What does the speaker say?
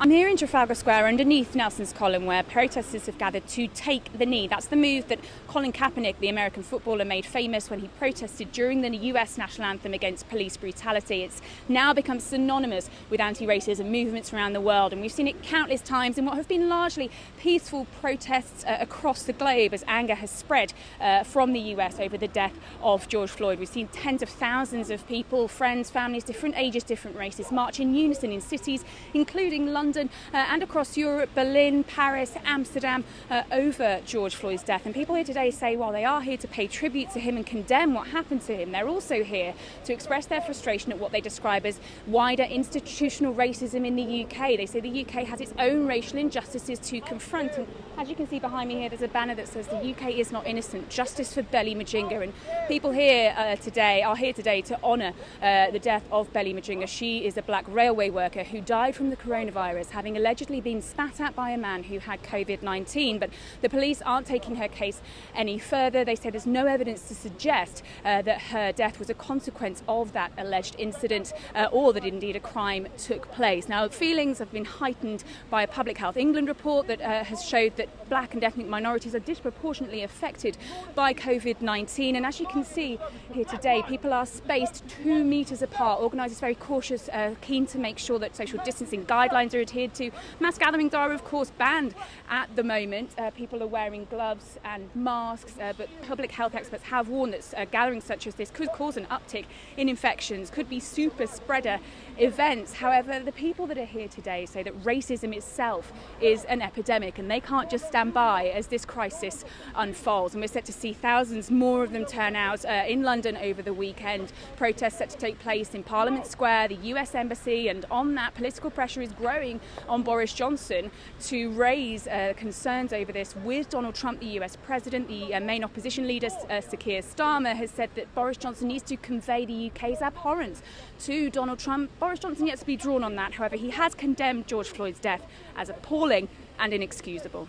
I'm here in Trafalgar Square underneath Nelson's Column, where protesters have gathered to take the knee. That's the move that Colin Kaepernick, the American footballer, made famous when he protested during the US national anthem against police brutality. It's now become synonymous with anti-racism movements around the world, and we've seen it countless times in what have been largely peaceful protests across the globe as anger has spread from the US over the death of George Floyd. We've seen tens of thousands of people, friends, families, different ages, different races, march in unison in cities including London and across Europe, Berlin, Paris, Amsterdam, over George Floyd's death. And people here today say, well, they are here to pay tribute to him and condemn what happened to him. They're also here to express their frustration at what they describe as wider institutional racism in the UK. They say the UK has its own racial injustices to confront. And as you can see behind me here, there's a banner that says the UK is not innocent, justice for Belly Mujinga. And people here are here today to honour the death of Belly Mujinga. She is a black railway worker who died from the coronavirus, having allegedly been spat at by a man who had COVID-19. But the police aren't taking her case any further. They say there's no evidence to suggest that her death was a consequence of that alleged incident or that indeed a crime took place. Now, feelings have been heightened by a Public Health England report that has showed that black and ethnic minorities are disproportionately affected by COVID-19. And as you can see here today, people are spaced 2 metres apart. Organisers very cautious, keen to make sure that social distancing guidelines are adhered to. Mass gatherings are, of course, banned at the moment. People are wearing gloves and masks, but public health experts have warned that gatherings such as this could cause an uptick in infections, could be super spreader events. However, the people that are here today say that racism itself is an epidemic and they can't just stand by as this crisis unfolds. And we're set to see thousands more of them turn out in London over the weekend. Protests set to take place in Parliament Square, the US Embassy, and on that, political pressure is growing on Boris Johnson to raise concerns over this with Donald Trump, the US President. The main opposition leader, Sir Keir Starmer, has said that Boris Johnson needs to convey the UK's abhorrence to Donald Trump. Boris Johnson yet to be drawn on that. However, he has condemned George Floyd's death as appalling and inexcusable.